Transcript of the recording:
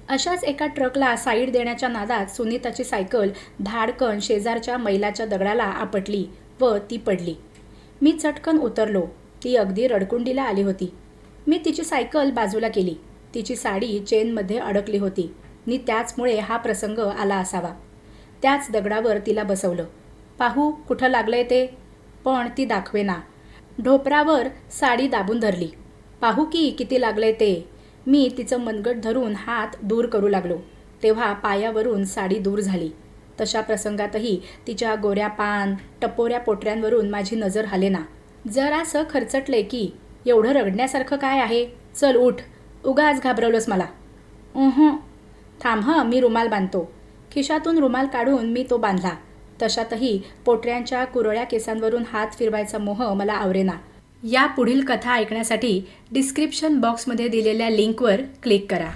अशाच एका ट्रकला साईड देण्याच्या नादात सुनीताची सायकल धाडकन शेजारच्या मैलाच्या दगडाला आपटली व ती पडली. मी चटकन उतरलो. ती अगदी रडकुंडीला आली होती. मी तिची सायकल बाजूला केली. तिची साडी चेनमध्ये अडकली होती आणि त्याचमुळे हा प्रसंग आला असावा. त्याच दगडावर तिला बसवलं. पाहू कुठं लागलंय ते. पण ती दाखवेना. ढोपरावर साडी दाबून धरली. पाहू की किती लागलंय ते. मी तिचं मनगट धरून हात दूर करू लागलो तेव्हा पायावरून साडी दूर झाली. तशा प्रसंगातही तिच्या गोऱ्या पान टपोऱ्या पोटऱ्यांवरून माझी नजर हलेना. जरासं खरचटले की एवढं रडण्यासारखं काय आहे. चल उठ. उगाच घाबरवलंस मला. थांब मी रुमाल बांधतो. खिशातून रुमाल काढून मी तो बांधला. तशातही पोटऱ्यांच्या कुरळ्या केसांवरून हात फिरवायचा मोह मला आवरेना. या पुढील कथा ऐकण्यासाठी डिस्क्रिप्शन बॉक्समध्ये दिलेल्या लिंकवर क्लिक करा.